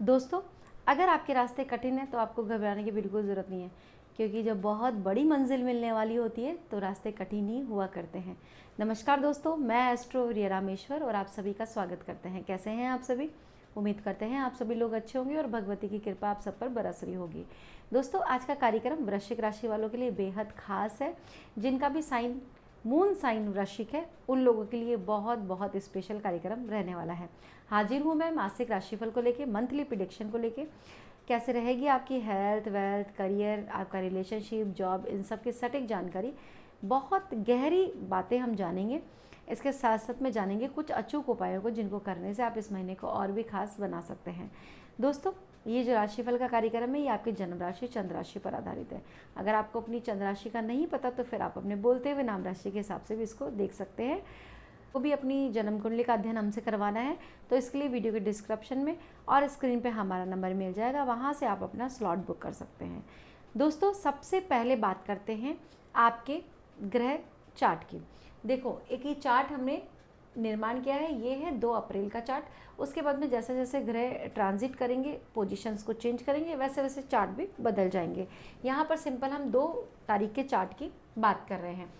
दोस्तों, अगर आपके रास्ते कठिन हैं तो आपको घबराने की बिल्कुल ज़रूरत नहीं है, क्योंकि जब बहुत बड़ी मंजिल मिलने वाली होती है तो रास्ते कठिन ही हुआ करते हैं। नमस्कार दोस्तों, मैं एस्ट्रो रिया रामेश्वर और आप सभी का स्वागत करते हैं। कैसे हैं आप सभी? उम्मीद करते हैं आप सभी लोग अच्छे होंगे और भगवती की कृपा आप सब पर बरस रही होगी। दोस्तों, आज का कार्यक्रम वृश्चिक राशि वालों के लिए बेहद खास है। जिनका भी साइन मून साइन वृश्चिक है उन लोगों के लिए बहुत बहुत स्पेशल कार्यक्रम रहने वाला है। हाजिर हूँ मैं मासिक राशिफल को लेके, मंथली प्रिडिक्शन को लेके। कैसे रहेगी आपकी हेल्थ, वेल्थ, करियर, आपका रिलेशनशिप, जॉब, इन सब की सटीक जानकारी, बहुत गहरी बातें हम जानेंगे। इसके साथ साथ में जानेंगे कुछ अचूक उपायों को जिनको करने से आप इस महीने को और भी खास बना सकते हैं। दोस्तों, ये जो राशिफल का कार्यक्रम है ये आपकी जन्म राशि चंद्र राशि पर आधारित है। अगर आपको अपनी चंद्र राशि का नहीं पता तो फिर आप अपने बोलते हुए नाम राशि के हिसाब से भी इसको देख सकते हैं। वो भी अपनी जन्म कुंडली का अध्ययन हमसे करवाना है तो इसके लिए वीडियो के डिस्क्रिप्शन में और स्क्रीन पे हमारा नंबर मिल जाएगा, वहाँ से आप अपना स्लॉट बुक कर सकते हैं। दोस्तों, सबसे पहले बात करते हैं आपके ग्रह चार्ट की। देखो, एक ही चार्ट हमने निर्माण किया है, ये है 2 अप्रैल का चार्ट। उसके बाद में जैसे जैसे ग्रह ट्रांजिट करेंगे, पोजीशंस को चेंज करेंगे, वैसे वैसे चार्ट भी बदल जाएंगे। यहाँ पर सिंपल हम 2 तारीख के चार्ट की बात कर रहे हैं।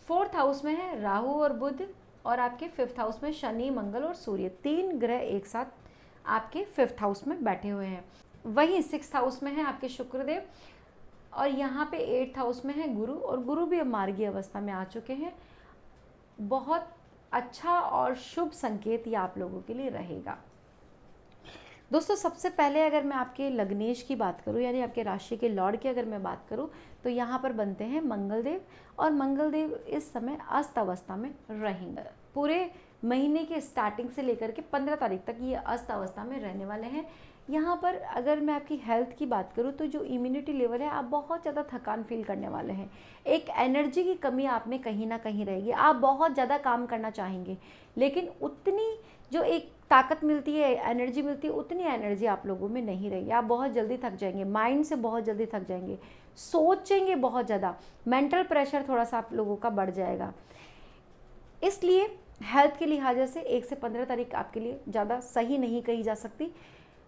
4th हाउस में है राहु और बुध, और आपके 5th हाउस में शनि, मंगल और सूर्य। 3 ग्रह एक साथ आपके 5th हाउस में बैठे हुए हैं। वहीं 6th हाउस में है आपके शुक्रदेव, और यहाँ पे 8th हाउस में है गुरु, और गुरु भी अब मार्गी अवस्था में आ चुके हैं। बहुत अच्छा और शुभ संकेत ये आप लोगों के लिए रहेगा। दोस्तों, सबसे पहले अगर मैं आपके लग्नेश की बात करूं, यानी आपके राशि के लॉर्ड की अगर मैं बात करूं, तो यहाँ पर बनते हैं मंगलदेव, और मंगलदेव इस समय अस्त अवस्था में रहेंगे। पूरे महीने के स्टार्टिंग से लेकर के 15 तारीख तक ये अस्त अवस्था में रहने वाले हैं। यहाँ पर अगर मैं आपकी हेल्थ की बात करूँ तो जो इम्यूनिटी लेवल है, आप बहुत ज़्यादा थकान फील करने वाले हैं। एक एनर्जी की कमी आप में कहीं ना कहीं रहेगी। आप बहुत ज़्यादा काम करना चाहेंगे, लेकिन उतनी जो एक ताकत मिलती है, एनर्जी मिलती है, उतनी एनर्जी आप लोगों में नहीं रहेगी। आप बहुत जल्दी थक जाएंगे, माइंड से बहुत जल्दी थक जाएंगे, सोचेंगे बहुत ज़्यादा, मेंटल प्रेशर थोड़ा सा आप लोगों का बढ़ जाएगा। इसलिए हेल्थ के लिहाज से 1 से 15 तारीख आपके लिए ज़्यादा सही नहीं कही जा सकती।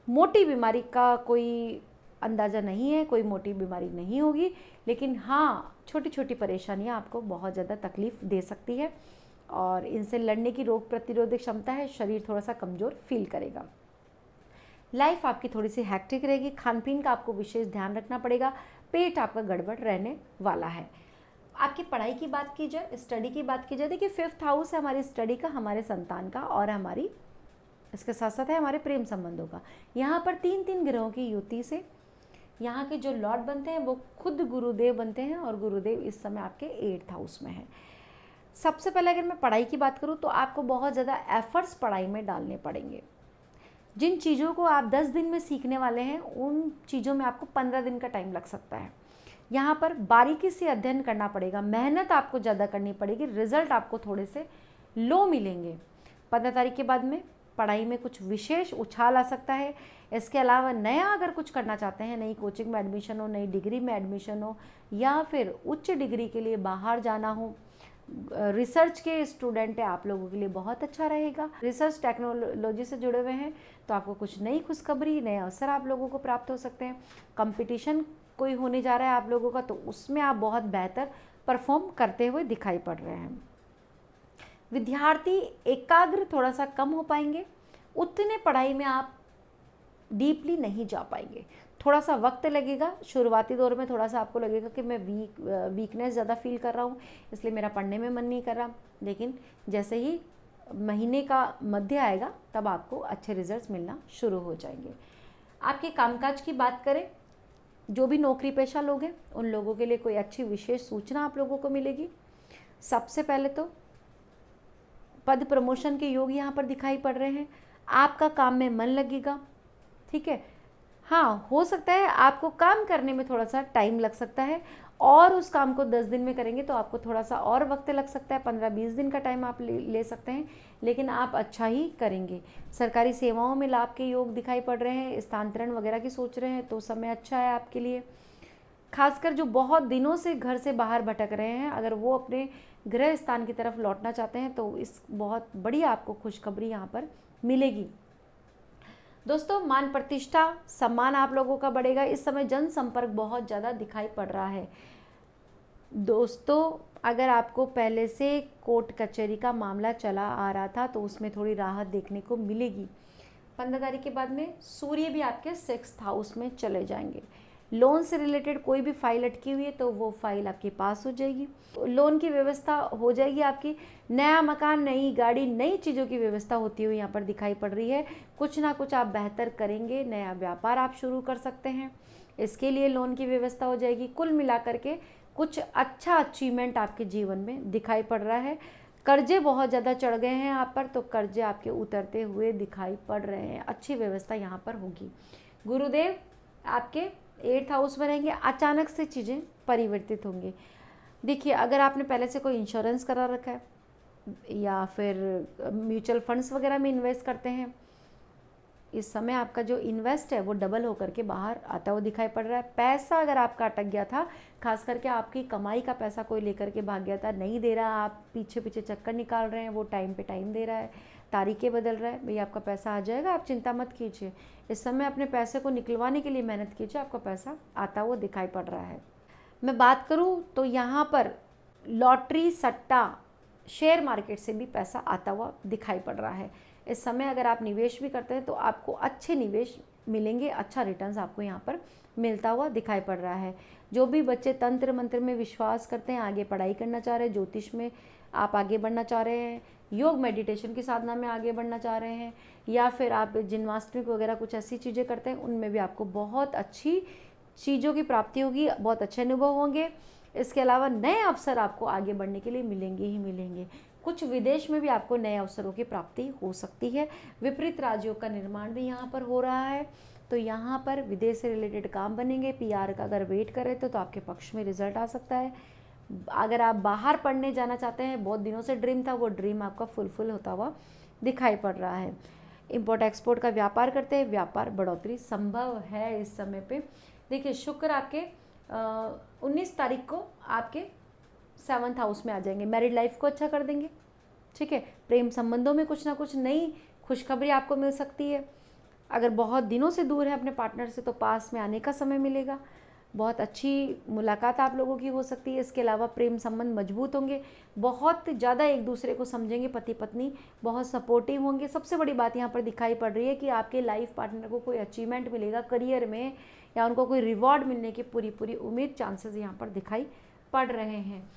मोटी बीमारी का कोई अंदाज़ा नहीं है, कोई मोटी बीमारी नहीं होगी, लेकिन हाँ, छोटी छोटी परेशानियाँ आपको बहुत ज़्यादा तकलीफ़ दे सकती है, और इनसे लड़ने की रोग प्रतिरोधक क्षमता है, शरीर थोड़ा सा कमज़ोर फील करेगा। लाइफ आपकी थोड़ी सी हैक्टिक रहेगी, खान पीन का आपको विशेष ध्यान रखना पड़ेगा, पेट आपका गड़बड़ रहने वाला है। आपकी पढ़ाई की बात की जाए, स्टडी की बात की जाए, देखिए 5th हाउस है हमारी स्टडी का, हमारे संतान का, और हमारी इसके साथ साथ है हमारे प्रेम संबंधों का। यहाँ पर 3 ग्रहों की युति से यहाँ के जो लॉर्ड बनते हैं वो खुद गुरुदेव बनते हैं, और गुरुदेव इस समय आपके 8th हाउस में है। सबसे पहले अगर मैं पढ़ाई की बात करूँ तो आपको बहुत ज़्यादा एफर्ट्स पढ़ाई में डालने पड़ेंगे। जिन चीज़ों को आप 10 दिन में सीखने वाले हैं, उन चीज़ों में आपको 15 दिन का टाइम लग सकता है। यहाँ पर बारीकी से अध्ययन करना पड़ेगा, मेहनत आपको ज़्यादा करनी पड़ेगी, रिजल्ट आपको थोड़े से लो मिलेंगे। 15 तारीख के बाद में पढ़ाई में कुछ विशेष उछाल आ सकता है। इसके अलावा नया अगर कुछ करना चाहते हैं, नई कोचिंग में एडमिशन हो, नई डिग्री में एडमिशन हो, या फिर उच्च डिग्री के लिए बाहर जाना हो, रिसर्च के स्टूडेंट है, आप लोगों के लिए बहुत अच्छा रहेगा। रिसर्च टेक्नोलॉजी से जुड़े हुए हैं तो आपको कुछ नई खुशखबरी, नए अवसर आप लोगों को प्राप्त हो सकते हैं। कंपटीशन कोई होने जा रहा है आप लोगों का, तो उसमें आप बहुत बेहतर परफॉर्म करते हुए दिखाई पड़ रहे हैं। विद्यार्थी एकाग्र थोड़ा सा कम हो पाएंगे, उतने पढ़ाई में आप डीपली नहीं जा पाएंगे, थोड़ा सा वक्त लगेगा। शुरुआती दौर में थोड़ा सा आपको लगेगा कि मैं वीकनेस ज़्यादा फील कर रहा हूँ, इसलिए मेरा पढ़ने में मन नहीं कर रहा, लेकिन जैसे ही महीने का मध्य आएगा तब आपको अच्छे रिजल्ट्स मिलना शुरू हो जाएंगे। आपके कामकाज की बात करें, जो भी नौकरी पेशा लोग हैं उन लोगों के लिए कोई अच्छी विशेष सूचना आप लोगों को मिलेगी। सबसे पहले तो पद प्रमोशन के योग यहाँ पर दिखाई पड़ रहे हैं। आपका काम में मन लगेगा, ठीक है। हाँ, हो सकता है आपको काम करने में थोड़ा सा टाइम लग सकता है, और उस काम को 10 दिन में करेंगे तो आपको थोड़ा सा और वक्त लग सकता है, 15-20 दिन का टाइम आप ले सकते हैं, लेकिन आप अच्छा ही करेंगे। सरकारी सेवाओं में लाभ के योग दिखाई पड़ रहे हैं। स्थानांतरण वगैरह की सोच रहे हैं तो समय अच्छा है आपके लिए। खासकर जो बहुत दिनों से घर से बाहर भटक रहे हैं, अगर वो अपने गृह स्थान की तरफ लौटना चाहते हैं तो इस बहुत बड़ी आपको खुशखबरी यहाँ पर मिलेगी। दोस्तों मान प्रतिष्ठा सम्मान आप लोगों का बढ़ेगा। इस समय जनसंपर्क बहुत ज़्यादा दिखाई पड़ रहा है। दोस्तों अगर आपको पहले से कोर्ट कचहरी का मामला चला आ रहा था तो उसमें थोड़ी राहत देखने को मिलेगी। 15 तारीख के बाद में सूर्य भी आपके 6th हाउस में चले जाएंगे। लोन से रिलेटेड कोई भी फाइल अटकी हुई है तो वो फाइल आपके पास हो जाएगी, लोन की व्यवस्था हो जाएगी आपकी। नया मकान, नई गाड़ी, नई चीज़ों की व्यवस्था होती हुई यहाँ पर दिखाई पड़ रही है। कुछ ना कुछ आप बेहतर करेंगे, नया व्यापार आप शुरू कर सकते हैं, इसके लिए लोन की व्यवस्था हो जाएगी। कुल मिलाकर के कुछ अच्छा अचीवमेंट आपके जीवन में दिखाई पड़ रहा है। कर्जे बहुत ज़्यादा चढ़ गए हैं आप पर, तो कर्जे आपके उतरते हुए दिखाई पड़ रहे हैं। अच्छी व्यवस्था यहाँ पर होगी। गुरुदेव आपके 8th हाउस में रहेंगे। अचानक से चीज़ें परिवर्तित होंगी। देखिए अगर आपने पहले से कोई इंश्योरेंस करा रखा है या फिर म्यूचुअल फंड्स वगैरह में इन्वेस्ट करते हैं, इस समय आपका जो इन्वेस्ट है वो डबल होकर के बाहर आता हुआ दिखाई पड़ रहा है। पैसा अगर आपका अटक गया था, खास करके आपकी कमाई का पैसा कोई लेकर के भाग गया था, नहीं दे रहा, आप पीछे पीछे चक्कर निकाल रहे हैं, वो टाइम पे टाइम दे रहा है, तारीखें बदल रहा है, भैया आपका पैसा आ जाएगा, आप चिंता मत कीजिए। इस समय अपने पैसे को निकलवाने के लिए मेहनत कीजिए, आपका पैसा आता हुआ दिखाई पड़ रहा है। मैं बात करूँ तो यहाँ पर लॉटरी, सट्टा, शेयर मार्केट से भी पैसा आता हुआ दिखाई पड़ रहा है। इस समय अगर आप निवेश भी करते हैं तो आपको अच्छे निवेश मिलेंगे, अच्छा रिटर्न्स आपको यहाँ पर मिलता हुआ दिखाई पड़ रहा है। जो भी बच्चे तंत्र मंत्र में विश्वास करते हैं, आगे पढ़ाई करना चाह रहे हैं, ज्योतिष में आप आगे बढ़ना चाह रहे हैं, योग मेडिटेशन की साधना में आगे बढ़ना चाह रहे हैं, या फिर आप जिम्नास्टिक वगैरह कुछ ऐसी चीज़ें करते हैं, उनमें भी आपको बहुत अच्छी चीज़ों की प्राप्ति होगी, बहुत अच्छे अनुभव होंगे। इसके अलावा नए अवसर आपको आगे बढ़ने के लिए मिलेंगे ही मिलेंगे। कुछ विदेश में भी आपको नए अवसरों की प्राप्ति हो सकती है। विपरीत राजयोग का निर्माण भी यहाँ पर हो रहा है, तो यहाँ पर विदेश से रिलेटेड काम बनेंगे। पीआर का अगर वेट कर रहे थे तो आपके पक्ष में रिजल्ट आ सकता है। अगर आप बाहर पढ़ने जाना चाहते हैं, बहुत दिनों से ड्रीम था, वो ड्रीम आपका फुलफिल होता हुआ दिखाई पड़ रहा है। इम्पोर्ट एक्सपोर्ट का व्यापार करते हैं, व्यापार बढ़ोतरी संभव है इस समय पे। देखिए शुक्र आपके 19 तारीख को आपके 7th हाउस में आ जाएंगे, मैरिड लाइफ को अच्छा कर देंगे। ठीक है, प्रेम संबंधों में कुछ ना कुछ नई खुशखबरी आपको मिल सकती है। अगर बहुत दिनों से दूर है अपने पार्टनर से तो पास में आने का समय मिलेगा, बहुत अच्छी मुलाकात आप लोगों की हो सकती है। इसके अलावा प्रेम संबंध मजबूत होंगे, बहुत ज़्यादा एक दूसरे को समझेंगे, पति पत्नी बहुत सपोर्टिव होंगे। सबसे बड़ी बात यहाँ पर दिखाई पड़ रही है कि आपके लाइफ पार्टनर को कोई अचीवमेंट मिलेगा करियर में, या उनको कोई रिवॉर्ड मिलने की पूरी उम्मीद, चांसेस यहाँ पर दिखाई पड़ रहे हैं।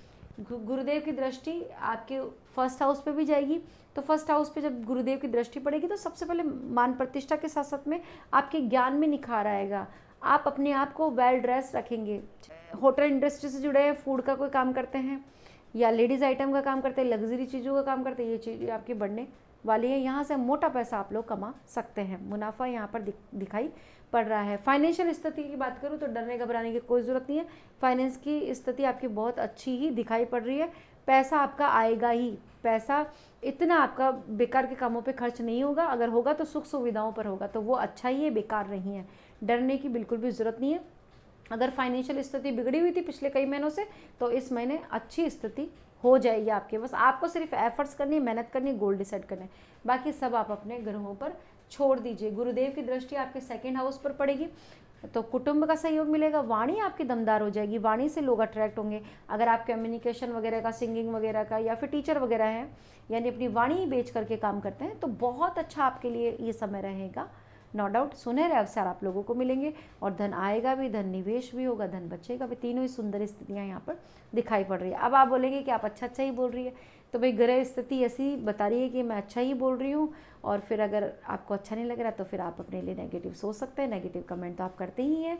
गुरुदेव की दृष्टि आपके 1st हाउस पे भी जाएगी, तो 1st हाउस पे जब गुरुदेव की दृष्टि पड़ेगी तो सबसे पहले मान प्रतिष्ठा के साथ साथ में आपके ज्ञान में निखार आएगा। आप अपने आप को वेल ड्रेस रखेंगे। होटल इंडस्ट्री से जुड़े हैं, फूड का कोई काम करते हैं या लेडीज़ आइटम का काम करते हैं, लग्जरी चीज़ों का काम करते हैं, ये चीज़ आपकी बढ़ने वाली है। यहाँ से मोटा पैसा आप लोग कमा सकते हैं, मुनाफा यहाँ पर दिखाई पड़ रहा है। फाइनेंशियल स्थिति की बात करूँ तो डरने घबराने की कोई ज़रूरत नहीं है। फाइनेंस की स्थिति आपकी बहुत अच्छी ही दिखाई पड़ रही है। पैसा आपका आएगा ही, पैसा इतना आपका बेकार के कामों पे खर्च नहीं होगा, अगर होगा तो सुख सुविधाओं पर होगा, तो वो अच्छा ही है, बेकार नहीं है। डरने की बिल्कुल भी ज़रूरत नहीं है। अगर फाइनेंशियल स्थिति बिगड़ी हुई थी पिछले कई महीनों से, तो इस महीने अच्छी स्थिति हो जाएगी आपके। बस आपको सिर्फ एफर्ट्स करनी है, मेहनत करनी है, गोल डिसाइड करना है, बाकी सब आप अपने ग्रहों पर छोड़ दीजिए। गुरुदेव की दृष्टि आपके 2nd हाउस पर पड़ेगी, तो कुटुंब का सहयोग मिलेगा, वाणी आपकी दमदार हो जाएगी, वाणी से लोग अट्रैक्ट होंगे। अगर आप कम्युनिकेशन वगैरह का, सिंगिंग वगैरह का, या फिर टीचर वगैरह हैं, यानी अपनी वाणी बेच करके काम करते हैं, तो बहुत अच्छा आपके लिए ये समय रहेगा। नो डाउट सुनहरे अवसर आप लोगों को मिलेंगे, और धन आएगा भी, धन निवेश भी होगा, धन बचेगा भी। तीनों ही सुंदर स्थितियाँ यहाँ पर दिखाई पड़ रही है। अब आप बोलेंगे कि आप अच्छा ही बोल रही है, तो भाई ग्रह स्थिति ऐसी बता रही है कि मैं अच्छा ही बोल रही हूँ, और फिर अगर आपको अच्छा नहीं लग रहा तो फिर आप अपने लिए नेगेटिव सोच सकते हैं। नेगेटिव कमेंट तो आप करते ही हैं।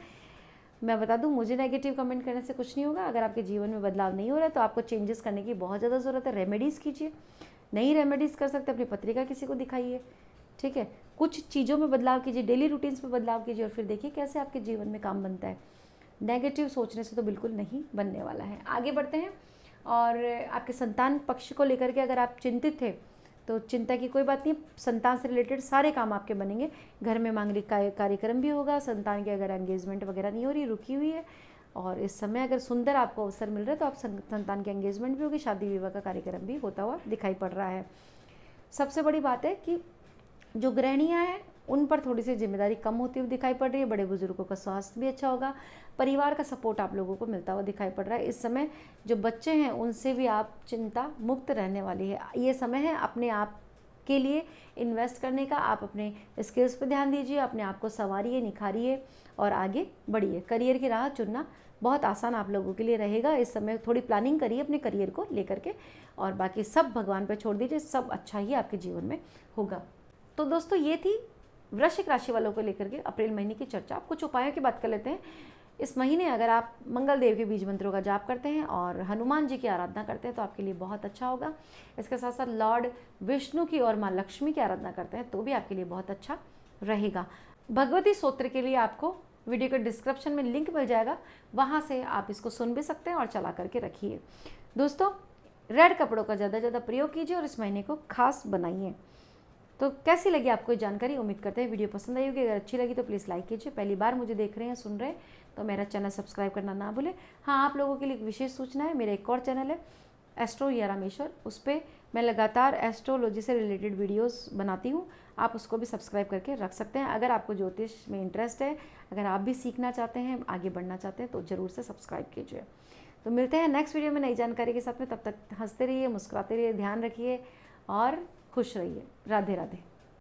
मैं बता दूं, मुझे नेगेटिव कमेंट करने से कुछ नहीं होगा। अगर आपके जीवन में बदलाव नहीं हो रहा है तो आपको चेंजेस करने की बहुत ज़्यादा ज़रूरत है। रेमेडीज़ कीजिए, नई रेमेडीज़ कर सकते हैं, अपनी पत्रिका किसी को दिखाइए। ठीक है, कुछ चीज़ों में बदलाव कीजिए, डेली रूटीन्स में बदलाव कीजिए, और फिर देखिए कैसे आपके जीवन में काम बनता है। नेगेटिव सोचने से तो बिल्कुल नहीं बनने वाला है। आगे बढ़ते हैं। और आपके संतान पक्ष को लेकर के अगर आप चिंतित थे तो चिंता की कोई बात नहीं, संतान से रिलेटेड सारे काम आपके बनेंगे। घर में मांगलिक कार्यक्रम भी होगा। संतान की अगर एंगेजमेंट वगैरह नहीं हो रही, रुकी हुई है, और इस समय अगर सुंदर आपको अवसर मिल रहा है तो आप संतान की एंगेजमेंट भी होगी, शादी विवाह का कार्यक्रम भी होता हुआ दिखाई पड़ रहा है। सबसे बड़ी बात है कि जो गृहिणियाँ हैं उन पर थोड़ी सी जिम्मेदारी कम होती हुई दिखाई पड़ रही है। बड़े बुजुर्गों का स्वास्थ्य भी अच्छा होगा, परिवार का सपोर्ट आप लोगों को मिलता हुआ दिखाई पड़ रहा है। इस समय जो बच्चे हैं उनसे भी आप चिंता मुक्त रहने वाली है। ये समय है अपने आप के लिए इन्वेस्ट करने का। आप अपने स्किल्स पर ध्यान दीजिए, अपने आप को संवारिए, निखारिए और आगे बढ़िए। करियर की राह चुनना बहुत आसान आप लोगों के लिए रहेगा। इस समय थोड़ी प्लानिंग करिए अपने करियर को लेकर के, और बाकी सब भगवान पर छोड़ दीजिए, सब अच्छा ही आपके जीवन में होगा। तो दोस्तों, ये थी वृश्चिक राशि वालों को लेकर के अप्रैल महीने की चर्चा। आप कुछ उपायों की बात कर लेते हैं। इस महीने अगर आप मंगल देव के बीज मंत्रों का जाप करते हैं और हनुमान जी की आराधना करते हैं तो आपके लिए बहुत अच्छा होगा। इसके साथ साथ लॉर्ड विष्णु की और माँ लक्ष्मी की आराधना करते हैं तो भी आपके लिए बहुत अच्छा रहेगा। भगवती स्तोत्र के लिए आपको वीडियो के डिस्क्रिप्शन में लिंक मिल जाएगा, वहाँ से आप इसको सुन भी सकते हैं और चला करके रखिए। दोस्तों, रेड कपड़ों का ज़्यादा से ज़्यादा प्रयोग कीजिए और इस महीने को खास बनाइए। तो कैसी लगी आपको ये जानकारी? उम्मीद करते हैं वीडियो पसंद आई होगी। अगर अच्छी लगी तो प्लीज़ लाइक कीजिए। पहली बार मुझे देख रहे हैं, सुन रहे हैं तो मेरा चैनल सब्सक्राइब करना ना भूलें। हाँ, आप लोगों के लिए एक विशेष सूचना है, मेरा एक और चैनल है एस्ट्रो रिया रामेश्वर, उस पर मैं लगातार एस्ट्रोलॉजी से रिलेटेड वीडियोस बनाती हूँ। आप उसको भी सब्सक्राइब करके रख सकते हैं। अगर आपको ज्योतिष में इंटरेस्ट है, अगर आप भी सीखना चाहते हैं, आगे बढ़ना चाहते हैं तो ज़रूर से सब्सक्राइब कीजिए। तो मिलते हैं नेक्स्ट वीडियो में नई जानकारी के साथ में। तब तक हंसते रहिए, मुस्कुराते रहिए, ध्यान रखिए और खुश रहिए। राधे राधे।